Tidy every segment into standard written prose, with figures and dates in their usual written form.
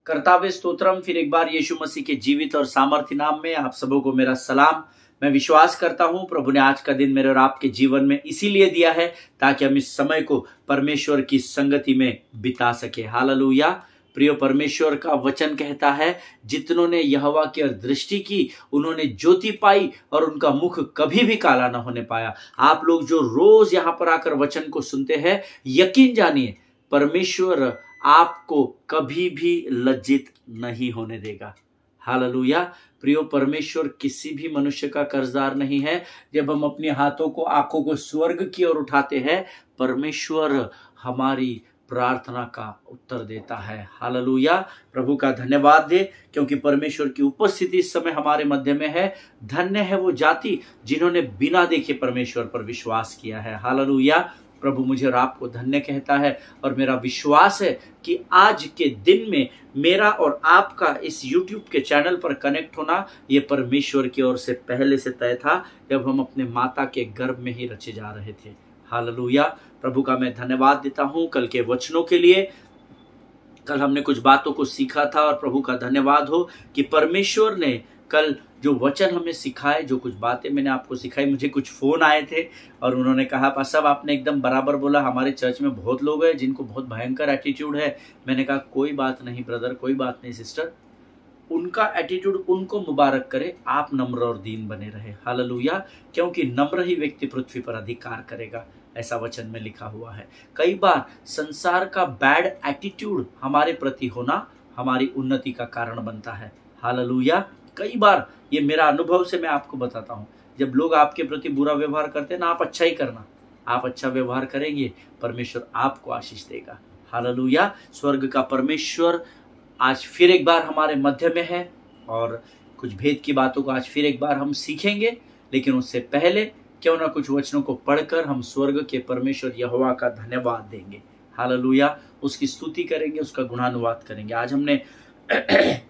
करतावे स्तोत्रम। फिर एक बार यीशु मसीह के जीवित और सामर्थ्य नाम में आप सबों को मेरा सलाम। मैं विश्वास करता हूं प्रभु ने आज का दिन मेरे और आपके जीवन में इसीलिए दिया है ताकि हम इस समय को परमेश्वर की संगति में बिता सके। हालेलुया। प्रिय, परमेश्वर का वचन कहता है, जितनों ने यहोवा की ओर दृष्टि की उन्होंने ज्योति पाई और उनका मुख कभी भी काला न होने पाया। आप लोग जो रोज यहां पर आकर वचन को सुनते हैं, यकीन जानिए परमेश्वर आपको कभी भी लज्जित नहीं होने देगा। हालेलुया। प्रियो, परमेश्वर किसी भी मनुष्य का कर्जदार नहीं है। जब हम अपने हाथों को, आंखों को स्वर्ग की ओर उठाते हैं, परमेश्वर हमारी प्रार्थना का उत्तर देता है। हालेलुया। प्रभु का धन्यवाद दे, क्योंकि परमेश्वर की उपस्थिति इस समय हमारे मध्य में है। धन्य है वो जाति जिन्होंने बिना देखे परमेश्वर पर विश्वास किया है। हालेलुया। प्रभु मुझे और आपको धन्य कहता है और मेरा विश्वास है कि आज के दिन में मेरा और आपका इस YouTube के चैनल पर कनेक्ट होना ये परमेश्वर की ओर से पहले से तय था, जब हम अपने माता के गर्भ में ही रचे जा रहे थे। हालेलुया। प्रभु का मैं धन्यवाद देता हूं कल के वचनों के लिए। कल हमने कुछ बातों को सीखा था और प्रभु का धन्यवाद हो कि परमेश्वर ने कल जो वचन हमें सिखाए, जो कुछ बातें मैंने आपको सिखाई। मुझे कुछ फोन आए थे और उन्होंने कहा, पास्टर आपने एकदम बराबर बोला, हमारे चर्च में बहुत लोग हैं जिनको बहुत भयंकर एटीट्यूड है। मैंने कहा कोई बात नहीं ब्रदर, कोई बात नहीं सिस्टर, उनका एटीट्यूड उनको मुबारक करे, आप नम्र और दीन बने रहे। हालेलुया। क्योंकि नम्र ही व्यक्ति पृथ्वी पर अधिकार करेगा, ऐसा वचन में लिखा हुआ है। कई बार संसार का बैड एटीट्यूड हमारे प्रति होना हमारी उन्नति का कारण बनता है। हालेलुया। कई बार ये मेरा अनुभव से मैं आपको बताता हूं, जब लोग आपके प्रति बुरा व्यवहार करते हैं ना, आप अच्छा ही करना। आप अच्छा व्यवहार करेंगे, परमेश्वर आपको आशीष देगा। हालेलुया। स्वर्ग का परमेश्वर आज फिर एक बार हमारे मध्य में है और कुछ भेद की बातों को आज फिर एक बार हम सीखेंगे। लेकिन उससे पहले क्यों ना कुछ वचनों को पढ़कर हम स्वर्ग के परमेश्वर यहोवा का धन्यवाद देंगे। हालेलुया। उसकी स्तुति करेंगे, उसका गुणानुवाद करेंगे। आज हमने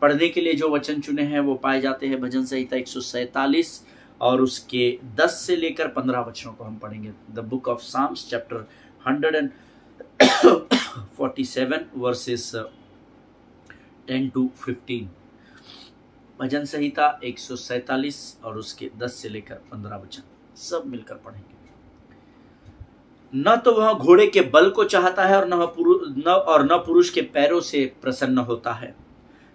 पढ़ने के लिए जो वचन चुने हैं वो पाए जाते हैं भजन संहिता 147 और उसके 10 से लेकर 15 वचनों को हम पढ़ेंगे। The book of Psalms chapter 147 verses 10 to 15। भजन संहिता 147 और उसके 10 से लेकर 15 वचन सब मिलकर पढ़ेंगे। न तो वह घोड़े के बल को चाहता है और न पुरुष के पैरों से प्रसन्न होता है।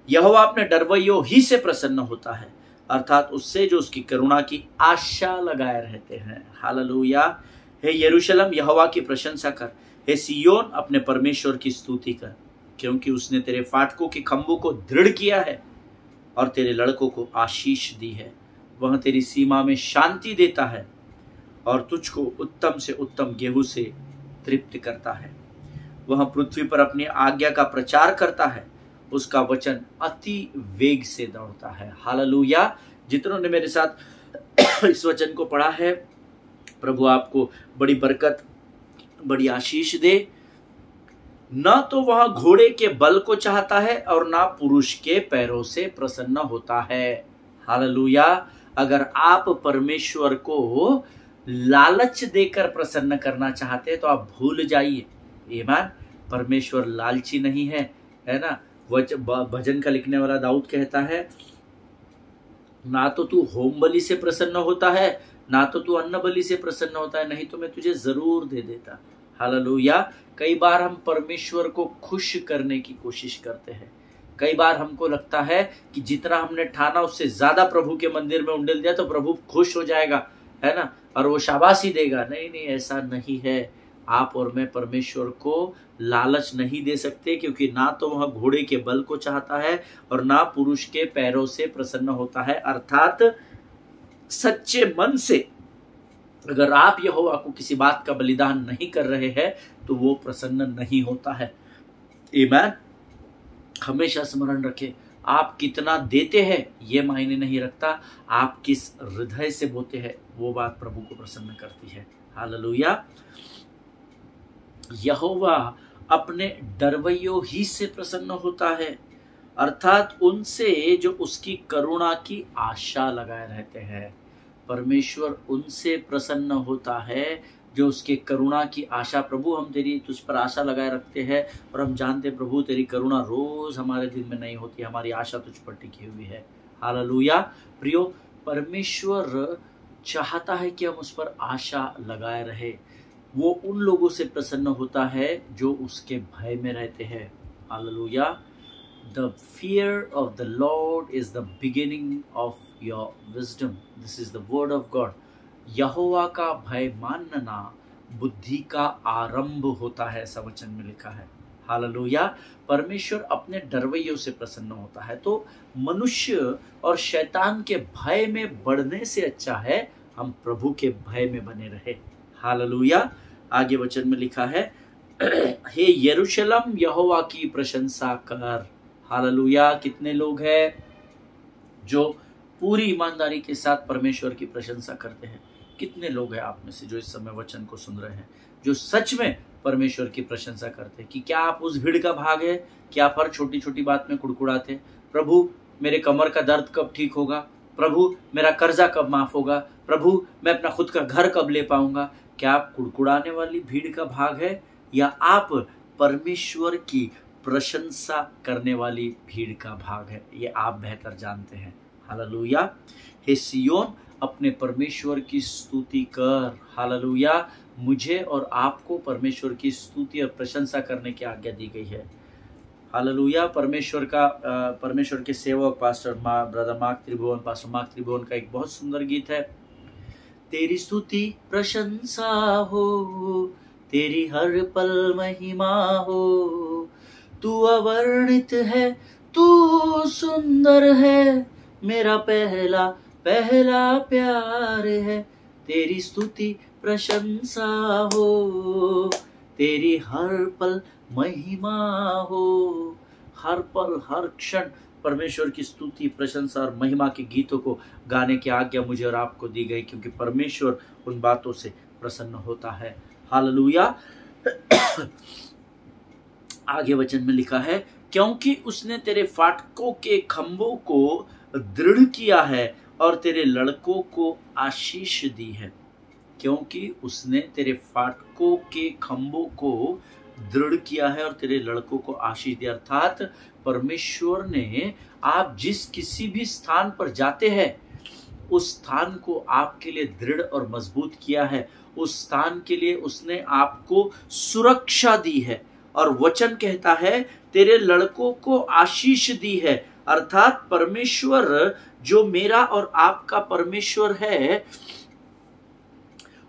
यहोवा अपने डरवैयों ही से प्रसन्न होता है, अर्थात उससे जो उसकी करुणा की आशा लगाए रहते हैं। हालेलुया। हे यरूशलेम यहोवा की प्रशंसा कर, हे सियोन अपने परमेश्वर की स्तुति कर, क्योंकि उसने तेरे फाटकों के खंभों को दृढ़ किया है और तेरे लड़कों को आशीष दी है। वह तेरी सीमा में शांति देता है और तुझको उत्तम से उत्तम गेहूं से तृप्त करता है। वह पृथ्वी पर अपनी आज्ञा का प्रचार करता है, उसका वचन अति वेग से दौड़ता है। हालेलुया। जितनों ने मेरे साथ इस वचन को पढ़ा है, प्रभु आपको बड़ी बरकत, बड़ी आशीष दे। न तो वह घोड़े के बल को चाहता है और ना पुरुष के पैरों से प्रसन्न होता है। हालेलुया। अगर आप परमेश्वर को लालच देकर प्रसन्न करना चाहते हैं तो आप भूल जाइए। ईमान, परमेश्वर लालची नहीं है, है ना। भजन का लिखने वाला दाऊद कहता है, ना तो तू होम बलि से प्रसन्न होता है, ना तो तू अन्न बलि से प्रसन्न होता है, नहीं तो मैं तुझे जरूर दे देता। हालेलुया। कई बार हम परमेश्वर को खुश करने की कोशिश करते हैं। कई बार हमको लगता है कि जितना हमने ठाना उससे ज्यादा प्रभु के मंदिर में उंडेल दिया तो प्रभु खुश हो जाएगा, है ना, और वो शाबाशी देगा। नहीं नहीं, ऐसा नहीं है। आप और मैं परमेश्वर को लालच नहीं दे सकते, क्योंकि ना तो वह घोड़े के बल को चाहता है और ना पुरुष के पैरों से प्रसन्न होता है। अर्थात सच्चे मन से अगर आप यहोवा को किसी बात का बलिदान नहीं कर रहे हैं तो वो प्रसन्न नहीं होता है। आमीन। हमेशा स्मरण रखें, आप कितना देते हैं ये मायने नहीं रखता, आप किस हृदय से बोते हैं वो बात प्रभु को प्रसन्न करती है। हालेलुया। यहोवा अपने डरवैयों ही से प्रसन्न होता है, अर्थात उनसे जो उसकी करुणा की आशा लगाए रहते हैं। परमेश्वर उनसे प्रसन्न होता है जो उसके करुणा की आशा। प्रभु हम तेरी तुझ पर आशा लगाए रखते हैं और हम जानते हैं प्रभु तेरी करुणा रोज हमारे दिन में नहीं होती, हमारी आशा तुझ पर टिकी हुई है। हालेलुया। प्रियो, परमेश्वर चाहता है कि हम उस पर आशा लगाए रहे। वो उन लोगों से प्रसन्न होता है जो उसके भय में रहते हैं। Hallelujah. The fear of the Lord is the beginning of your wisdom. This is the word of God. यहोवा का भय मानना बुद्धि का आरंभ होता है, ऐसा वचन में लिखा है। हालेलुया। परमेश्वर अपने डरवैयों से प्रसन्न होता है। तो मनुष्य और शैतान के भय में बढ़ने से अच्छा है हम प्रभु के भय में बने रहे। हालेलुया। आगे वचन में लिखा है, हे यरूशलेम यहोवा की प्रशंसा कर। हालेलुया। कितने लोग हैं जो पूरी ईमानदारी के साथ परमेश्वर की प्रशंसा करते हैं? कितने लोग हैं आप में से जो इस समय वचन को सुन रहे हैं, जो सच में परमेश्वर की प्रशंसा करते हैं? कि क्या आप उस भीड़ का भाग है? क्या आप हर छोटी छोटी बात में कुड़कुड़ाते? प्रभु मेरे कमर का दर्द कब ठीक होगा? प्रभु मेरा कर्जा कब माफ होगा? प्रभु मैं अपना खुद का घर कब ले पाऊंगा? क्या आप कुड़कुड़ाने वाली भीड़ का भाग है या आप परमेश्वर की प्रशंसा करने वाली भीड़ का भाग है? ये आप बेहतर जानते हैं। हालेलुया। हे सियोन अपने परमेश्वर की स्तुति कर। हालेलुया। मुझे और आपको परमेश्वर की स्तुति और प्रशंसा करने की आज्ञा दी गई है। हालेलुया। परमेश्वर के सेवक ब्रदर मार्क त्रिभुवन का एक बहुत सुंदर गीत है। तेरी स्तुति प्रशंसा हो, तेरी हर पल महिमा हो, तू अवर्णित है, तू सुंदर है, मेरा पहला पहला प्यार है। तेरी स्तुति प्रशंसा हो, तेरी हर पल महिमा हो। हर पल हर क्षण परमेश्वर की स्तुति प्रशंसा और महिमा के गीतों को गाने की आज्ञा मुझे और आपको दी गई, क्योंकि परमेश्वर उन बातों से प्रसन्न होता है। हालेलुया। आगे वचन में लिखा है, क्योंकि उसने तेरे फाटकों के खंभों को दृढ़ किया है और तेरे लड़कों को आशीष दी है। क्योंकि उसने तेरे फाटकों के खंभों को दृढ़ किया है और तेरे लड़कों को आशीष दी। अर्थात परमेश्वर ने आप जिस किसी भी स्थान पर जाते हैं उस स्थान को आपके लिए दृढ़ और मजबूत किया है। उस स्थान के लिए उसने आपको सुरक्षा दी है। और वचन कहता है तेरे लड़कों को आशीष दी है। अर्थात परमेश्वर जो मेरा और आपका परमेश्वर है,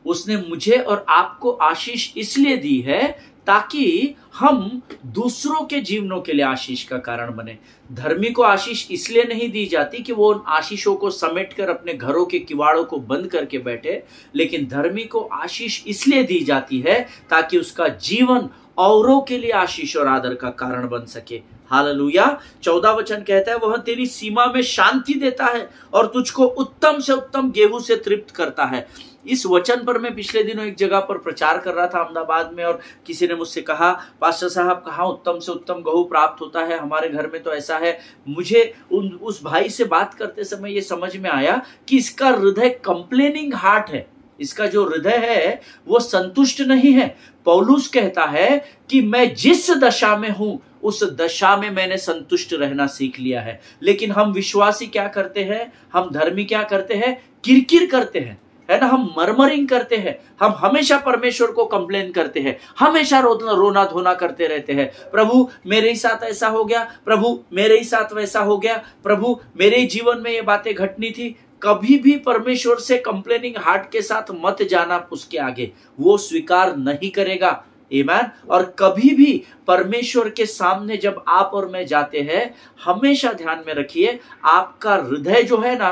उसने मुझे और आपको आशीष इसलिए दी है ताकि हम दूसरों के जीवनों के लिए आशीष का कारण बने। धर्मी को आशीष इसलिए नहीं दी जाती कि वो उन आशीषों को समेटकर अपने घरों के किवाड़ों को बंद करके बैठे, लेकिन धर्मी को आशीष इसलिए दी जाती है ताकि उसका जीवन औरों के लिए आशीष और आदर का कारण बन सके। हालेलुया। 14 वचन कहता है, वह तेरी सीमा में शांति देता है और तुझको उत्तम से उत्तम गेहूं से तृप्त करता है। इस वचन पर मैं पिछले दिनों एक जगह पर प्रचार कर रहा था अहमदाबाद में, और किसी ने मुझसे कहा, पास्टर साहब कहाँ उत्तम से उत्तम गेहूं प्राप्त होता है? हमारे घर में तो ऐसा है। मुझे उस भाई से बात करते समय ये समझ में आया कि इसका हृदय कंप्लेनिंग हार्ट है। इसका जो हृदय है वो संतुष्ट नहीं है। पौलुस कहता है कि मैं जिस दशा में हूं उस दशा में मैंने संतुष्ट रहना सीख लिया है। लेकिन हम विश्वासी क्या करते हैं? हम धर्मी क्या करते हैं? किरकिर करते हैं, है ना? हम मरमरिंग करते हैं। हम हमेशा परमेश्वर को कंप्लेन करते हैं, हमेशा रोना धोना करते रहते हैं। प्रभु मेरे ही साथ ऐसा हो गया, प्रभु मेरे ही साथ वैसा हो गया, प्रभु मेरे जीवन में ये बातें घटनी थी। कभी भी परमेश्वर से कंप्लेनिंग हार्ट के साथ मत जाना उसके आगे, वो स्वीकार नहीं करेगा। आमीन। और कभी भी परमेश्वर के सामने जब आप और मैं जाते हैं, हमेशा ध्यान में रखिए आपका हृदय जो है ना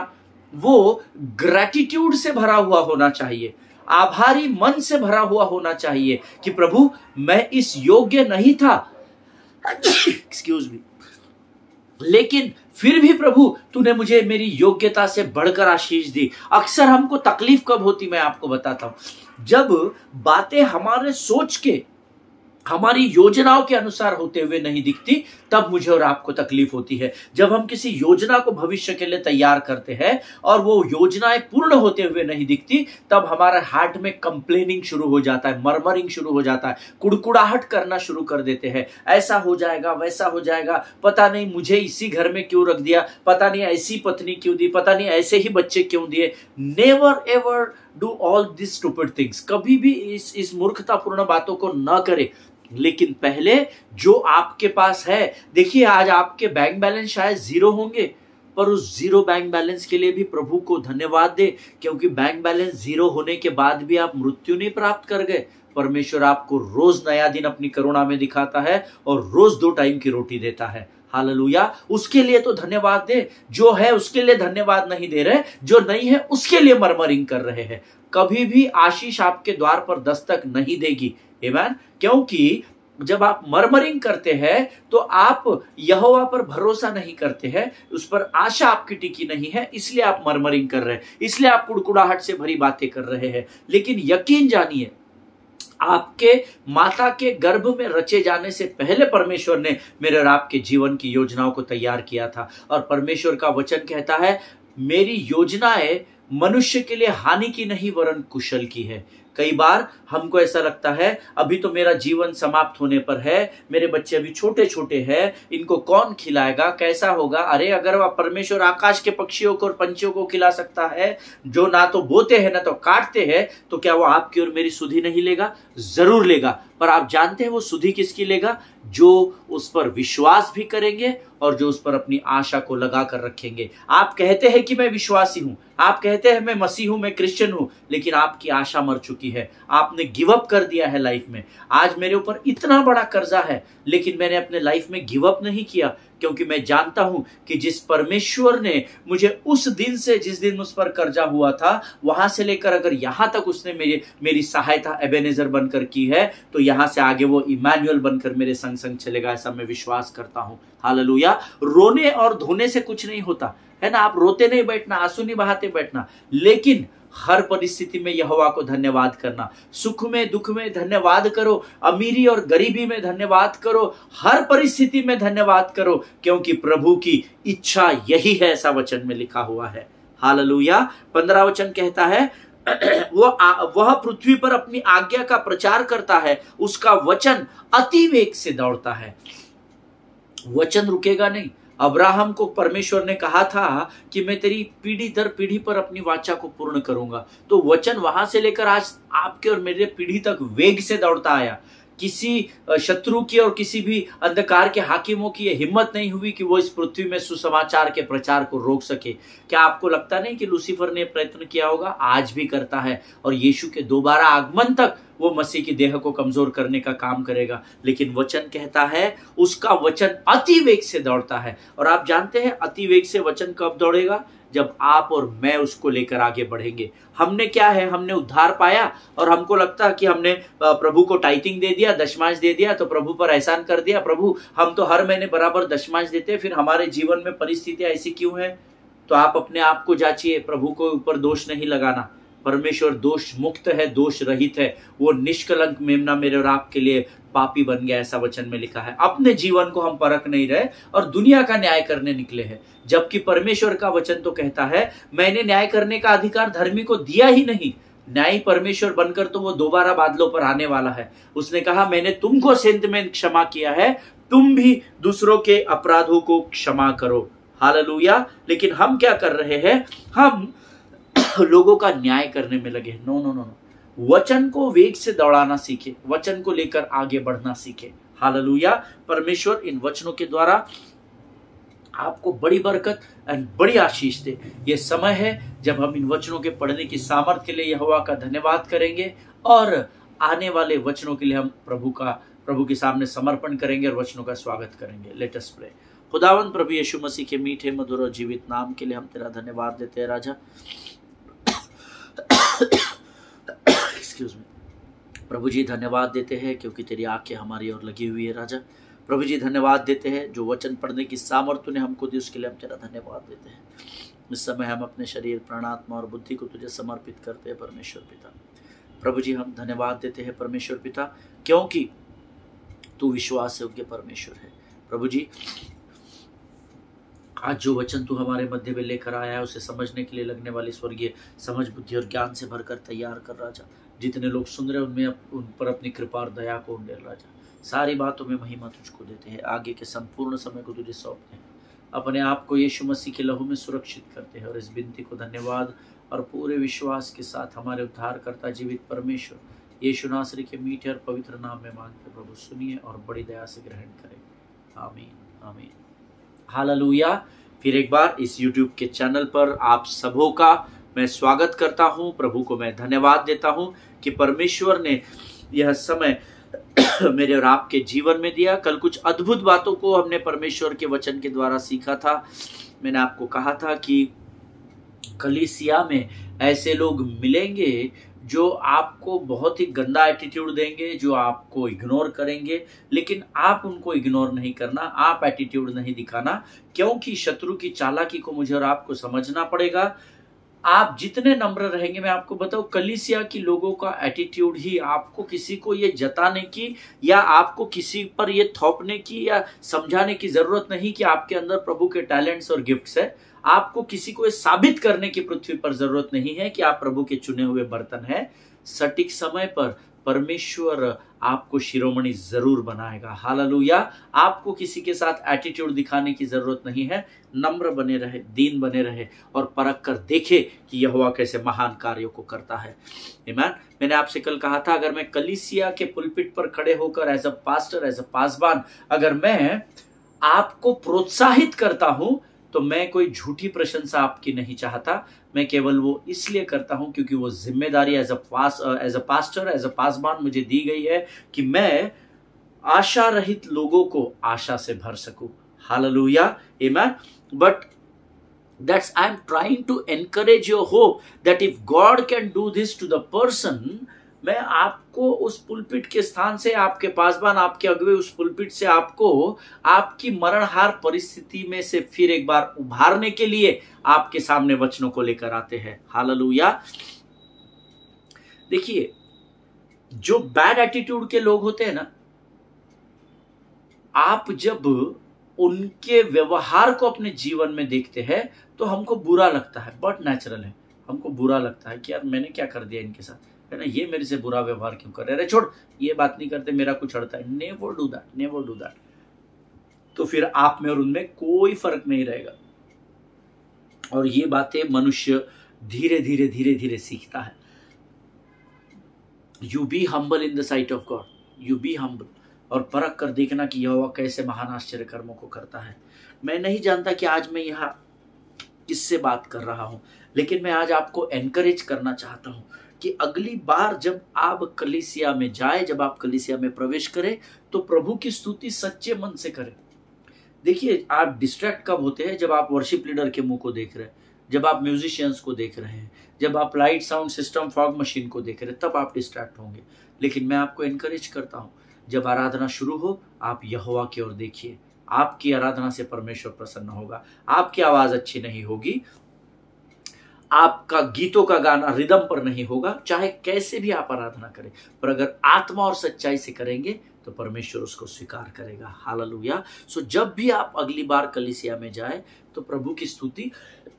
वो ग्रैटिट्यूड से भरा हुआ होना चाहिए, आभारी मन से भरा हुआ होना चाहिए कि प्रभु मैं इस योग्य नहीं था, एक्सक्यूज मी, लेकिन फिर भी प्रभु तूने मुझे मेरी योग्यता से बढ़कर आशीष दी। अक्सर हमको तकलीफ कब होती, मैं आपको बताता हूं, जब बातें हमारे सोच के हमारी योजनाओं के अनुसार होते हुए नहीं दिखती, तब मुझे और आपको तकलीफ होती है। जब हम किसी योजना को भविष्य के लिए तैयार करते हैं और वो योजनाएं पूर्ण होते हुए नहीं दिखती, तब हमारे हार्ट में कंप्लेनिंग शुरू हो जाता है, मरमरिंग शुरू हो जाता है, कुड़कुड़ाहट करना शुरू कर देते हैं। ऐसा हो जाएगा, वैसा हो जाएगा, पता नहीं मुझे इसी घर में क्यों रख दिया, पता नहीं ऐसी पत्नी क्यों दी, पता नहीं ऐसे ही बच्चे क्यों दिए। Never ever do all this stupid things. कभी भी इस मूर्खतापूर्ण बातों को न करें। लेकिन पहले जो आपके पास है, देखिए आज आपके बैंक बैलेंस शायद जीरो होंगे, पर उस जीरो बैंक बैलेंस के लिए भी प्रभु को धन्यवाद दे, क्योंकि बैंक बैलेंस जीरो होने के बाद भी आप मृत्यु नहीं प्राप्त कर गए। परमेश्वर आपको रोज नया दिन अपनी करुणा में दिखाता है और रोज 2 टाइम की रोटी देता है। हालेलुया। उसके लिए तो धन्यवाद दे। जो है उसके लिए धन्यवाद नहीं दे रहे, जो नहीं है उसके लिए मरमरिंग कर रहे हैं। कभी भी आशीष आपके द्वार पर दस्तक नहीं देगी। आमीन। क्योंकि जब आप मरमरिंग करते हैं तो आप यहोवा पर भरोसा नहीं करते हैं, उस पर आशा आपकी टिकी नहीं है, इसलिए आप मरमरिंग कर रहे हैं, इसलिए आप कुड़कुड़ाहट से भरी बातें कर रहे हैं। लेकिन यकीन जानिए, आपके माता के गर्भ में रचे जाने से पहले परमेश्वर ने मेरे और आपके जीवन की योजनाओं को तैयार किया था। और परमेश्वर का वचन कहता है, मेरी योजनाएं मनुष्य के लिए हानि की नहीं वरन कुशल की है। कई बार हमको ऐसा लगता है अभी तो मेरा जीवन समाप्त होने पर है, मेरे बच्चे अभी छोटे छोटे हैं, इनको कौन खिलाएगा, कैसा होगा। अरे अगर वह परमेश्वर आकाश के पक्षियों को और पंछियों को खिला सकता है, जो ना तो बोते हैं ना तो काटते हैं, तो क्या वो आपकी और मेरी सुधि नहीं लेगा? जरूर लेगा। पर आप जानते हैं वो सुधि किसकी लेगा? जो उस पर विश्वास भी करेंगे और जो उस पर अपनी आशा को लगा कर रखेंगे। आप कहते हैं कि मैं विश्वासी हूं, आप कहते हैं मैं मसीह हूं, मैं क्रिश्चियन हूं, लेकिन आपकी आशा मर चुकी है, आपने गिव अप कर दिया है लाइफ में। आज मेरे ऊपर इतना बड़ा कर्जा है, लेकिन मैंने अपने लाइफ में गिव अप नहीं किया, क्योंकि मैं जानता हूं कि जिस परमेश्वर ने मुझे उस दिन से, जिस दिन उस पर कर्जा हुआ था, वहां से लेकर अगर यहां तक उसने मेरी सहायता एबेनेजर बनकर की है, तो यहां से आगे वो इमानुएल बनकर मेरे संग संग चलेगा, ऐसा मैं विश्वास करता हूं। हालेलुया। रोने और धोने से कुछ नहीं होता है ना, आप रोते नहीं बैठना, आंसू नहीं बहाते बैठना, लेकिन हर परिस्थिति में यहोवा को धन्यवाद करना। सुख में दुख में धन्यवाद करो, अमीरी और गरीबी में धन्यवाद करो, हर परिस्थिति में धन्यवाद करो, क्योंकि प्रभु की इच्छा यही है, ऐसा वचन में लिखा हुआ है। हालेलुया। 15 वचन कहता है, वह पृथ्वी पर अपनी आज्ञा का प्रचार करता है, उसका वचन अति वेग से दौड़ता है। वचन रुकेगा नहीं। अब्राहम को परमेश्वर ने कहा था कि मैं तेरी पीढ़ी दर पीढ़ी पर अपनी वाचा को पूर्ण करूंगा, तो वचन वहां से लेकर आज आपके और मेरे पीढ़ी तक वेग से दौड़ता आया। किसी शत्रु की और किसी भी अंधकार के हाकिमों की यह हिम्मत नहीं हुई कि वो इस पृथ्वी में सुसमाचार के प्रचार को रोक सके। क्या आपको लगता नहीं कि लूसीफर ने प्रयत्न किया होगा? आज भी करता है, और यीशु के दोबारा आगमन तक वो मसीह की देह को कमजोर करने का काम करेगा। लेकिन वचन कहता है उसका वचन अति वेग से दौड़ता है। और आप जानते हैं अति वेग से वचन कब दौड़ेगा? जब आप और मैं उसको लेकर आगे बढ़ेंगे। हमने क्या है, हमने उद्धार पाया और हमको लगता है कि हमने प्रभु को टाइटिंग दे दिया, दशमांश दे दिया, तो प्रभु पर एहसान कर दिया, प्रभु हम तो हर महीने बराबर दशमांश देते हैं, फिर हमारे जीवन में परिस्थितियां ऐसी क्यों है? तो आप अपने आप को जांचिए, प्रभु को ऊपर दोष नहीं लगाना। परमेश्वर दोष मुक्त है, दोष रहित है, वो निष्कलंक मेमना मेरे और आपके लिए पापी बन गया, ऐसा वचन में लिखा है। अपने जीवन को हम परख नहीं रहे और दुनिया का न्याय करने निकले हैं, जबकि परमेश्वर का वचन तो कहता है मैंने न्याय करने का अधिकार धर्मी को दिया ही नहीं। न्यायी परमेश्वर बनकर तो वो दोबारा बादलों पर आने वाला है। उसने कहा मैंने तुमको सेंत में क्षमा किया है, तुम भी दूसरों के अपराधों को क्षमा करो। हालेलुया। लेकिन हम क्या कर रहे हैं? हम लोगों का न्याय करने में लगे। नो नो नो नो, वचन को वेग से दौड़ाना सीखे, वचन को लेकर आगे बढ़ना सीखे। हालेलुया। परमेश्वर इन वचनों के द्वारा आपको बड़ी बरकत एंड बड़ी आशीष दे। ये समय है जब हम इन वचनों के पढ़ने की सामर्थ्य के लिए यहोवा का धन्यवाद करेंगे और आने वाले वचनों के लिए हम प्रभु के सामने समर्पण करेंगे और वचनों का स्वागत करेंगे। Let us pray. खुदावंद प्रभु यीशु मसीह के मीठे मधुर और जीवित नाम के लिए हम तेरा धन्यवाद देते हैं राजा। Excuse me. प्रभु जी धन्यवाद देते हैं क्योंकि तेरी आंखें हमारी ओर लगी हुई है राजा। प्रभु जी धन्यवाद देते हैं जो वचन पढ़ने की सामर्थ्य ने हमको दी, उसके लिए हम तेरा धन्यवाद देते हैं। इस समय हम अपने शरीर, प्राण, आत्मा और बुद्धि को तुझे समर्पित करते हैं परमेश्वर पिता। प्रभु जी हम धन्यवाद देते हैं परमेश्वर पिता, क्योंकि तू विश्वास योग्य परमेश्वर है। प्रभु जी, आज जो वचन तू हमारे मध्य में लेकर आया है उसे समझने के लिए लगने वाली स्वर्गीय समझ, बुद्धि और ज्ञान से भरकर तैयार कर राजा। जितने लोग सुन रहे उनमें उन पर अपनी कृपा और दया को उंडेल राजा। सारी बातों में महिमा तुझको देते हैं, आगे के संपूर्ण समय को तुझे सौंपते हैं। अपने आप को यीशु मसीह के लहू में सुरक्षित करते हैं और इस विनती को धन्यवाद और पूरे विश्वास के साथ हमारे उद्धारकर्ता जीवित परमेश्वर यीशु नासरी के मीठे और पवित्र नाम में मांगते प्रभु सुनिए और बड़ी दया से ग्रहण करें। आमीन आमीन। हालेलुया। फिर एक बार इस YouTube के चैनल पर आप सबों का मैं स्वागत करता हूं। प्रभु को मैं धन्यवाद देता हूं कि परमेश्वर ने यह समय मेरे और आपके जीवन में दिया। कल कुछ अद्भुत बातों को हमने परमेश्वर के वचन के द्वारा सीखा था। मैंने आपको कहा था कि कलीसिया में ऐसे लोग मिलेंगे जो आपको बहुत ही गंदा एटीट्यूड देंगे, जो आपको इग्नोर करेंगे, लेकिन आप उनको इग्नोर नहीं करना, आप एटीट्यूड नहीं दिखाना, क्योंकि शत्रु की चालाकी को मुझे और आपको समझना पड़ेगा। आप जितने नम्र रहेंगे, मैं आपको बताऊं, कलीसिया की लोगों का एटीट्यूड ही आपको किसी को ये जताने की या आपको किसी पर ये थोपने की या समझाने की जरूरत नहीं कि आपके अंदर प्रभु के टैलेंट्स और गिफ्ट्स है। आपको किसी को ये साबित करने की पृथ्वी पर जरूरत नहीं है कि आप प्रभु के चुने हुए बर्तन हैं। सटीक समय पर परमेश्वर आपको शिरोमणि जरूर बनाएगा। हालेलुया। आपको किसी के साथ एटीट्यूड दिखाने की जरूरत नहीं है। नम्र बने रहे, दीन बने रहे और परख कर देखे कि यहोवा कैसे महान कार्यों को करता है। आमीन। मैंने आपसे कल कहा था, अगर मैं कलीसिया के पुलपिट पर खड़े होकर as a pastor, as a पासबान, अगर मैं आपको प्रोत्साहित करता हूं तो मैं कोई झूठी प्रशंसा आपकी नहीं चाहता। मैं केवल वो इसलिए करता हूं क्योंकि वो जिम्मेदारी as a pastor, as a पासबान मुझे दी गई है कि मैं आशा रहित लोगों को आशा से भर सकूं। हालेलुया। आमीन। But that's I'm trying to encourage your hope that if God can do this to the person, मैं आपको उस पुलपिट के स्थान से, आपके पासबान, आपके अगुवे उस पुलपिट से आपको आपकी मरणहार परिस्थिति में से फिर एक बार उभारने के लिए आपके सामने वचनों को लेकर आते हैं। हालेलुया। देखिए, जो बैड एटीट्यूड के लोग होते हैं ना, आप जब उनके व्यवहार को अपने जीवन में देखते हैं तो हमको बुरा लगता है। बहुत नेचुरल है, हमको बुरा लगता है कि यार मैंने क्या कर दिया इनके साथ, है ना, ये मेरे से बुरा व्यवहार क्यों कर रहे हैं, अरे छोड़, ये बात नहीं करते, मेरा कुछ अड़ता है। Never do that, never do that. तो फिर आप में और उनमें कोई फर्क नहीं रहेगा। और ये बातें मनुष्य धीरे धीरे धीरे धीरे सीखता है। You be humble in the site of God, you be humble, और परख कर देखना कि यहोवा कैसे महान आश्चर्य कर्मों को करता है। मैं नहीं जानता कि आज मैं यहाँ किससे बात कर रहा हूं, लेकिन मैं आज आपको एनकरेज करना चाहता हूं कि अगली बार जब आप कलीसिया में जाए, जब आप कलीसिया में प्रवेश करें, तो प्रभु की स्तुति सच्चे मन से करें। देखिए, आप डिस्ट्रैक्ट कब होते हैं? जब आप वर्शिप लीडर के मुंह को देख रहे हैं, जब आप म्यूजिशियंस को देख रहे हैं, जब आप light sound system fog machine को देख रहे हैं, तब आप डिस्ट्रैक्ट होंगे। लेकिन मैं आपको एनकरेज करता हूं, जब आराधना शुरू हो, आप यहोवा की ओर देखिए। आपकी आराधना से परमेश्वर प्रसन्न होगा। आपकी आवाज अच्छी नहीं होगी, आपका गीतों का गाना रिदम पर नहीं होगा, चाहे कैसे भी आप आराधना करें, पर अगर आत्मा और सच्चाई से करेंगे तो परमेश्वर उसको स्वीकार करेगा। हालेलुया। सो जब भी आप अगली बार कलीसिया में जाए तो प्रभु की स्तुति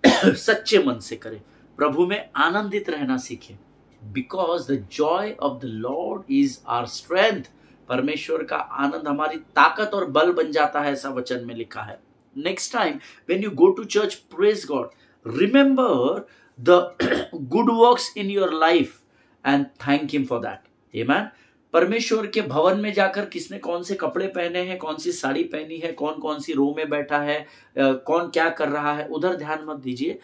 सच्चे मन से करें, प्रभु में आनंदित रहना सीखें। Because the joy of the Lord is our strength. परमेश्वर का आनंद हमारी ताकत और बल बन जाता है, ऐसा वचन में लिखा है। Next time when you go to church, praise God, remember the good works in your life and thank him for that. आमीन। परमेश्वर के भवन में जाकर किसने कौन से कपड़े पहने हैं, कौन सी साड़ी पहनी है, कौन कौन सी रो में बैठा है, कौन क्या कर रहा है, उधर ध्यान मत दीजिए।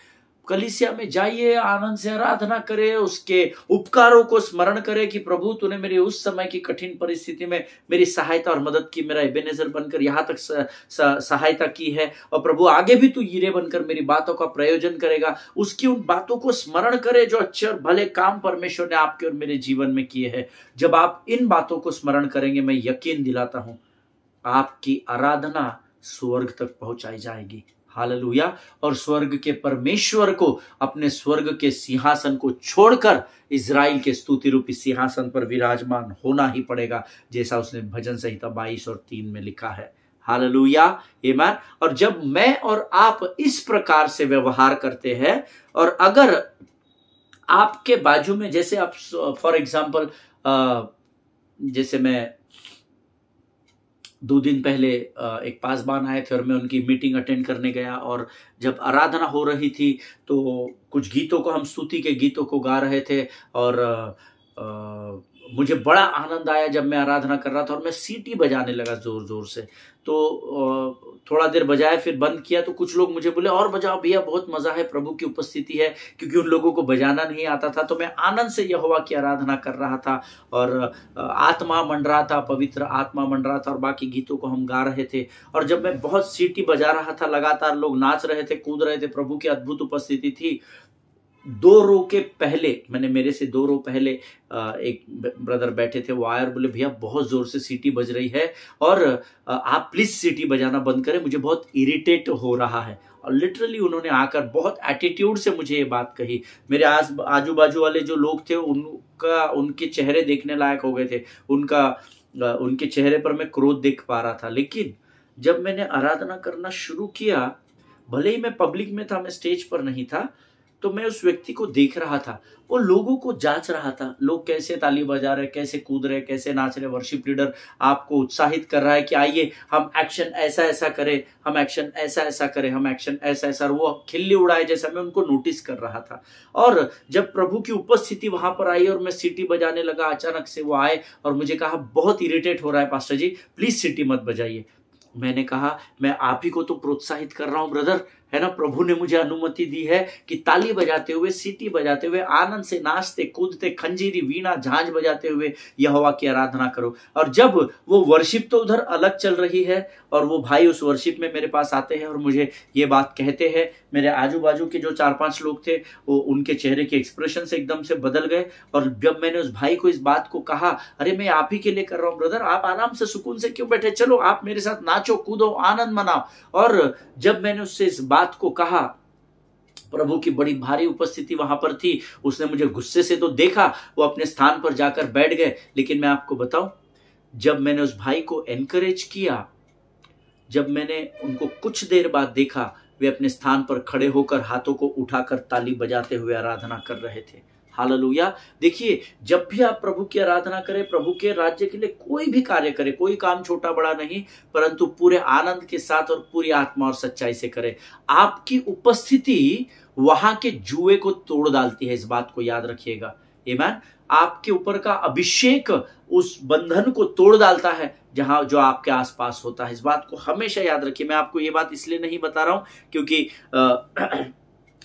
कलीसिया में जाइए, आनंद से आराधना करे, उसके उपकारों को स्मरण करे कि प्रभु तूने मेरी उस समय की कठिन परिस्थिति में मेरी सहायता और मदद की, मेरा एबेनेजर बनकर यहाँ तक सहायता की है, और प्रभु आगे भी तू यीरे बनकर मेरी बातों का प्रयोजन करेगा। उसकी उन बातों को स्मरण करे जो अच्छे और भले काम परमेश्वर ने आपके और मेरे जीवन में किए हैं। जब आप इन बातों को स्मरण करेंगे, मैं यकीन दिलाता हूं आपकी आराधना स्वर्ग तक पहुंचाई जाएगी। हालेलुया। और स्वर्ग के परमेश्वर को अपने स्वर्ग के सिंहासन को छोड़कर इजराइल के स्तुति रूपी सिंहासन पर विराजमान होना ही पड़ेगा, जैसा उसने भजन संहिता 22 और 3 में लिखा है। हालेलुया, आमीन। और जब मैं और आप इस प्रकार से व्यवहार करते हैं, और अगर आपके बाजू में, जैसे आप फॉर एग्जांपल, जैसे मैं 2 दिन पहले एक पासबान आए थे और मैं उनकी मीटिंग अटेंड करने गया, और जब आराधना हो रही थी तो कुछ गीतों को, हम स्तुति के गीतों को गा रहे थे, और मुझे बड़ा आनंद आया जब मैं आराधना कर रहा था और मैं सीटी बजाने लगा जोर जोर से। तो थोड़ा देर बजाया, फिर बंद किया, तो कुछ लोग मुझे बोले और बजाओ भैया, बहुत मजा है, प्रभु की उपस्थिति है, क्योंकि उन लोगों को बजाना नहीं आता था। तो मैं आनंद से यहोवा की आराधना कर रहा था, और आत्मा मंडरा था, पवित्र आत्मा मंडरा था, और बाकी गीतों को हम गा रहे थे। और जब मैं बहुत सीटी बजा रहा था, लगातार लोग नाच रहे थे, कूद रहे थे, प्रभु की अद्भुत उपस्थिति थी। 2 रो के पहले, मेरे से 2 रो पहले एक ब्रदर बैठे थे, वो आए और बोले भैया बहुत जोर से सीटी बज रही है, और आप प्लीज सीटी बजाना बंद करें, मुझे बहुत इरिटेट हो रहा है। और लिटरली उन्होंने आकर बहुत एटीट्यूड से मुझे ये बात कही। मेरे आजू बाजू वाले जो लोग थे, उनके चेहरे देखने लायक हो गए थे, उनके चेहरे पर मैं क्रोध देख पा रहा था। लेकिन जब मैंने आराधना करना शुरू किया, भले ही मैं पब्लिक में था, मैं स्टेज पर नहीं था, तो मैं उस व्यक्ति को देख रहा था, वो लोगों को जांच रहा था, लोग कैसे ताली बजा रहे, कैसे कूद रहे, कैसे नाच रहे। वर्शिप लीडर आपको उत्साहित कर रहा है कि आइए हम एक्शन ऐसा ऐसा करें, हम एक्शन ऐसा ऐसा करें, हम एक्शन ऐसा ऐसा, वो खिल्ली उड़ाए जैसा मैं उनको नोटिस कर रहा था। और जब प्रभु की उपस्थिति वहां पर आई और मैं सीटी बजाने लगा, अचानक से वो आए और मुझे कहा बहुत इरिटेट हो रहा है पास्टर जी, प्लीज सीटी मत बजाइए। मैंने कहा मैं आप ही को तो प्रोत्साहित कर रहा हूं ब्रदर, है ना, प्रभु ने मुझे अनुमति दी है कि ताली बजाते हुए, सीटी बजाते हुए, आनंद से नाचते कूदते, खंजीरी, वीणा, झांझ बजाते हुए यहोवा की आराधना करो। और जब वो वर्शिप तो उधर अलग चल रही है, और वो भाई उस वर्शिप में मेरे पास आते हैं और मुझे ये बात कहते हैं, मेरे आजू बाजू के जो 4-5 लोग थे, वो उनके चेहरे के एक्सप्रेशन से एकदम से बदल गए। और जब मैंने उस भाई को इस बात को कहा, अरे मैं आप ही के लिए कर रहा हूं ब्रदर, आप आराम से सुकून से क्यों बैठे, चलो आप मेरे साथ नाचो, कूदो, आनंद मनाओ। और जब मैंने उससे इस बात को कहा, प्रभु की बड़ी भारी उपस्थिति वहां पर थी, उसने मुझे गुस्से से तो देखा, वो अपने स्थान पर जाकर बैठ गए। लेकिन मैं आपको बताऊं, जब मैंने उस भाई को एनकरेज किया, जब मैंने उनको कुछ देर बाद देखा, वे अपने स्थान पर खड़े होकर हाथों को उठाकर ताली बजाते हुए आराधना कर रहे थे। हालेलुया। देखिए, जब भी आप प्रभु की आराधना करें, प्रभु के राज्य के लिए कोई भी कार्य करें, कोई काम छोटा बड़ा नहीं, परंतु पूरे आनंद के साथ और पूरी आत्मा और सच्चाई से करें। आपकी उपस्थिति वहां के जुए को तोड़ डालती है, इस बात को याद रखिएगा। आमीन। आपके ऊपर का अभिषेक उस बंधन को तोड़ डालता है जहां जो आपके आसपास होता है। इस बात को हमेशा याद रखिए। मैं आपको ये बात इसलिए नहीं बता रहा हूं क्योंकि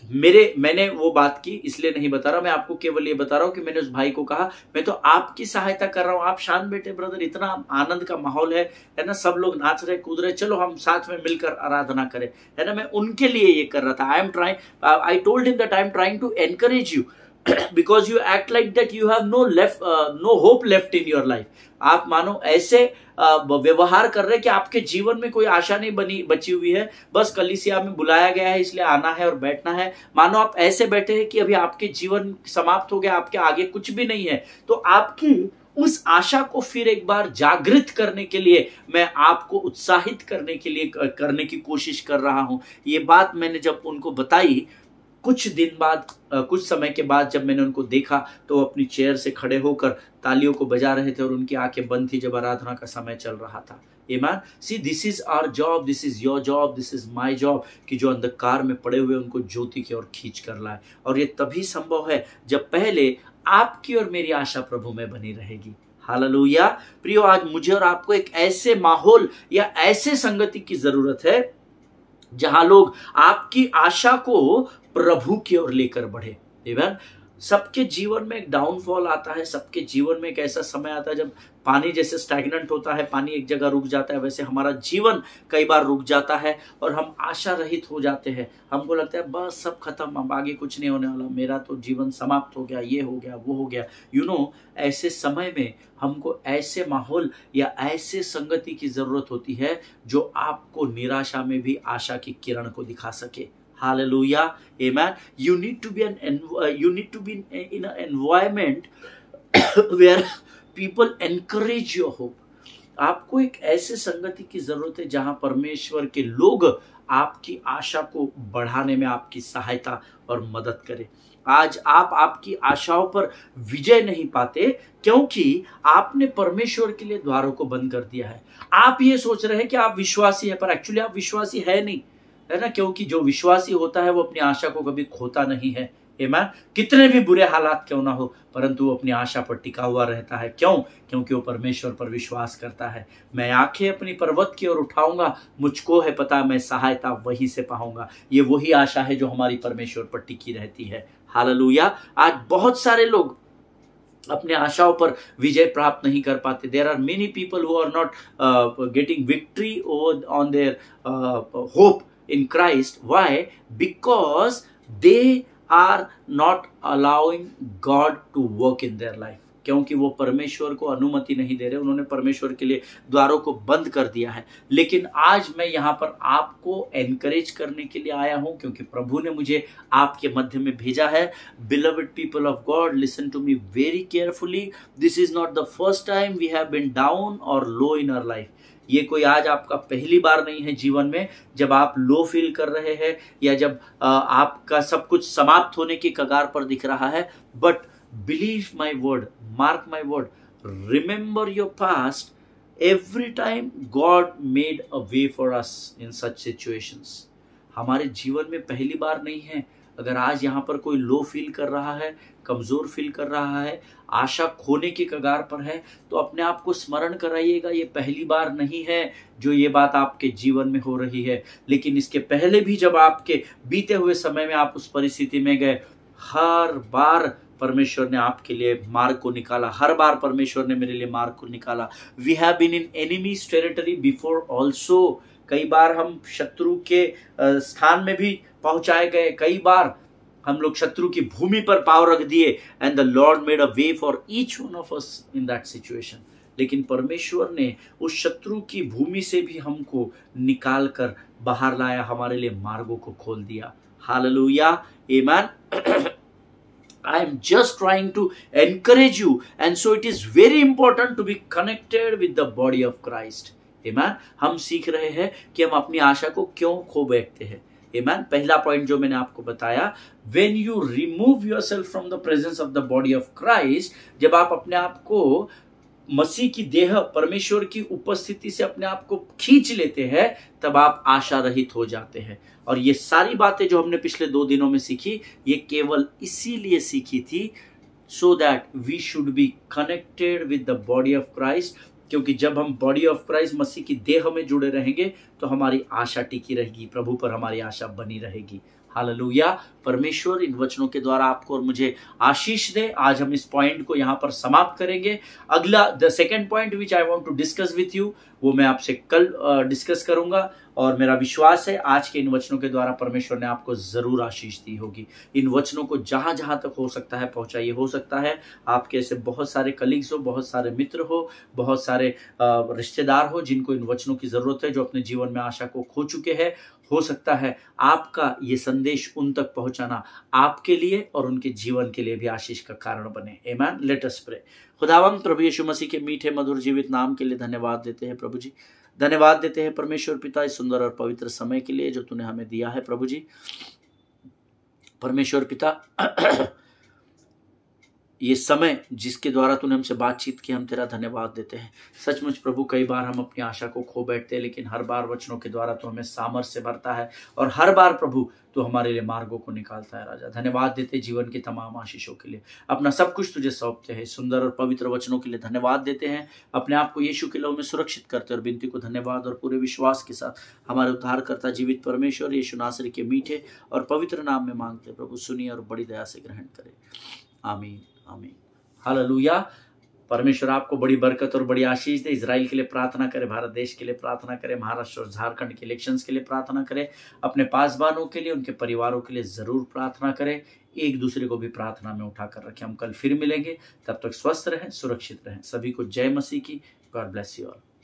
मैंने वो बात की, इसलिए नहीं बता रहा। मैं आपको केवल ये बता रहा हूं कि मैंने उस भाई को कहा, मैं तो आपकी सहायता कर रहा हूं, आप शांत बैठे ब्रदर, इतना आनंद का माहौल है ना, सब लोग नाच रहे कूद रहे, चलो हम साथ में मिलकर आराधना करें, है ना। मैं उनके लिए ये कर रहा था। I told him that I am trying to encourage you because you act like that you have no hope left in your life। आप मानो ऐसे व्यवहार कर रहे कि आपके जीवन में कोई आशा नहीं बची हुई है, बस कलीसिया में बुलाया गया है इसलिए आना है और बैठना है। मानो आप ऐसे बैठे हैं कि अभी आपके जीवन समाप्त हो गया, आपके आगे कुछ भी नहीं है। तो आपकी उस आशा को फिर एक बार जागृत करने के लिए, मैं आपको उत्साहित करने के लिए करने की कोशिश कर रहा हूं। ये बात मैंने जब उनको बताई, कुछ समय के बाद जब मैंने उनको देखा, तो अपनी चेयर से खड़े होकर तालियों को बजा रहे थे और उनकी आंखें बंद थी जब आराधना का समय चल रहा था। आमीन। See, this is our job, this is your job, this is my job, कि जो अंधकार में पड़े हुए उनको ज्योति की ओर खींच कर लाए। और ये तभी संभव है जब पहले आपकी और मेरी आशा प्रभु में बनी रहेगी। हालेलुया। प्रियो, आज मुझे और आपको एक ऐसे माहौल या ऐसे संगति की जरूरत है जहां लोग आपकी आशा को प्रभु की ओर लेकर बढ़े। आमीन। सबके जीवन में एक डाउनफॉल आता है, सबके जीवन में एक ऐसा समय आता है जब पानी जैसे स्टैग्नेंट होता है, पानी एक जगह रुक जाता है, वैसे हमारा जीवन कई बार रुक जाता है और हम आशा रहित हो जाते हैं। हमको लगता है बस सब खत्म, अब आगे कुछ नहीं होने वाला, मेरा तो जीवन समाप्त हो गया, ये हो गया, वो हो गया। ऐसे समय में हमको ऐसे माहौल या ऐसे संगति की जरूरत होती है जो आपको निराशा में भी आशा की किरण को दिखा सके। Hallelujah, amen. You need to be in an environment where people encourage your hope. आपको एक ऐसे संगति की जरूरत है जहां परमेश्वर के लोग आपकी आशा को बढ़ाने में आपकी सहायता और मदद करें। आज आप आपकी आशाओं पर विजय नहीं पाते क्योंकि आपने परमेश्वर के लिए द्वारों को बंद कर दिया है। आप ये सोच रहे हैं कि आप विश्वासी है, पर एक्चुअली आप विश्वासी है नहीं, है ना। क्योंकि जो विश्वासी होता है वो अपनी आशा को कभी खोता नहीं है। आमीन। कितने भी बुरे हालात क्यों ना हो, परंतु वो अपनी आशा पर टिका हुआ रहता है। क्यों? क्योंकि वो परमेश्वर पर विश्वास करता है। मैं आंखें अपनी पर्वत की ओर उठाऊंगा, मुझको है पता मैं सहायता वहीं से पाऊंगा। ये वही आशा है जो हमारी परमेश्वर पर टिकी रहती है। हालेलुया। आज बहुत सारे लोग अपने आशाओं पर विजय प्राप्त नहीं कर पाते। There are many people who are not getting victory on their hope in Christ. Why? Because they are not allowing God to work in their life. क्योंकि वो परमेश्वर को अनुमति नहीं दे रहे, उन्होंने परमेश्वर के लिए द्वारों को बंद कर दिया है। लेकिन आज मैं यहाँ पर आपको एनकरेज करने के लिए आया हूँ, क्योंकि प्रभु ने मुझे आपके मध्य में भेजा है। Beloved people of God, listen to me very carefully. This is not the first time we have been down or low in our life. ये कोई आज आपका पहली बार नहीं है जीवन में जब आप लो फील कर रहे हैं या जब आपका सब कुछ समाप्त होने की कगार पर दिख रहा है। But believe my word, mark my word, remember your past. Every time God made a way for us in such situations. हमारे जीवन में पहली बार नहीं है। अगर आज यहाँ पर कोई लो फील कर रहा है, कमजोर फील कर रहा है, आशा खोने की कगार पर है, तो अपने आप को स्मरण कराइएगा, ये पहली बार नहीं है जो ये बात आपके जीवन में हो रही है। लेकिन इसके पहले भी जब आपके बीते हुए समय में आप उस परिस्थिति में गए, हर बार परमेश्वर ने आपके लिए मार्ग को निकाला। हर बार परमेश्वर ने मेरे लिए मार्ग को निकाला। We have been in enemies territory before also. कई बार हम शत्रु के स्थान में भी पहुंचाए गए। कई बार हम लोग शत्रु की भूमि पर पांव रख दिए, and the Lord made a way for each one of us in that situation. लेकिन परमेश्वर ने उस शत्रु की भूमि से भी हमको निकाल कर बाहर लाया, हमारे लिए मार्गों को खोल दिया। हालेलुया, आमीन। I am just trying to encourage you, and so it is very important to be connected with the body of Christ. Amen. हम सीख रहे हैं कि हम अपनी आशा को क्यों खो बैठते हैं। Amen. पहला पॉइंट जो मैंने आपको बताया, when you remove yourself from the presence of the body of Christ, जब आप अपने आप को मसीह की देह परमेश्वर की उपस्थिति से अपने आप को खींच लेते हैं, तब आप आशा रहित हो जाते हैं। और ये सारी बातें जो हमने पिछले 2 दिनों में सीखी, ये केवल इसीलिए सीखी थी so that we should be connected with the body of Christ, क्योंकि जब हम बॉडी ऑफ क्राइस्ट मसीह की देह में जुड़े रहेंगे तो हमारी आशा टिकी रहेगी, प्रभु पर हमारी आशा बनी रहेगी। हालेलुया। परमेश्वर इन वचनों के द्वारा आपको और मुझे आशीष दे। आज हम इस पॉइंट को यहाँ पर समाप्त करेंगे। अगला the second point which I want to discuss with you, वो मैं आपसे कल डिस्कस करूंगा। और मेरा विश्वास है आज के इन वचनों के द्वारा परमेश्वर ने आपको जरूर आशीष दी होगी। इन वचनों को जहां जहां तक हो सकता है पहुंचाइए। हो सकता है आपके ऐसे बहुत सारे कलीग्स हो, बहुत सारे मित्र हो, बहुत सारे रिश्तेदार हो जिनको इन वचनों की जरूरत है, जो अपने जीवन में आशा को खो चुके हैं। हो सकता है आपका ये संदेश उन तक पहुंचाना आपके लिए और उनके जीवन के लिए भी आशीष का कारण बने। आमीन। Let us pray. खुदावंद प्रभु यीशु मसीह के मीठे मधुर जीवित नाम के लिए धन्यवाद देते हैं प्रभु जी। धन्यवाद देते हैं परमेश्वर पिता इस सुंदर और पवित्र समय के लिए जो तूने हमें दिया है प्रभु जी। परमेश्वर पिता, ये समय जिसके द्वारा तूने हमसे बातचीत की, हम तेरा धन्यवाद देते हैं। सचमुच प्रभु, कई बार हम अपनी आशा को खो बैठते हैं, लेकिन हर बार वचनों के द्वारा तू हमें सामर्थ्य से भरता है और हर बार प्रभु तो हमारे लिए मार्गों को निकालता है। राजा धन्यवाद देते जीवन की तमाम आशीषों के लिए। अपना सब कुछ तुझे सौंपते हैं। सुंदर और पवित्र वचनों के लिए धन्यवाद देते हैं। अपने आप को यीशु के लहू में सुरक्षित करते और बिनती को धन्यवाद और पूरे विश्वास के साथ हमारे उद्धारकर्ता जीवित परमेश्वर यीशु नासरी के मीठे और पवित्र नाम में मांगते प्रभु, सुनिए और बड़ी दया से ग्रहण करें। आमीन आमीन। हालेलुया। परमेश्वर आपको बड़ी बरकत और बड़ी आशीष दे। इजराइल के लिए प्रार्थना करें, भारत देश के लिए प्रार्थना करें, महाराष्ट्र और झारखंड के इलेक्शंस के लिए प्रार्थना करें, अपने पासबानों के लिए, उनके परिवारों के लिए जरूर प्रार्थना करें। एक दूसरे को भी प्रार्थना में उठाकर रखें। हम कल फिर मिलेंगे, तब तक स्वस्थ रहें, सुरक्षित रहें। सभी को जय मसीह की। God bless you all.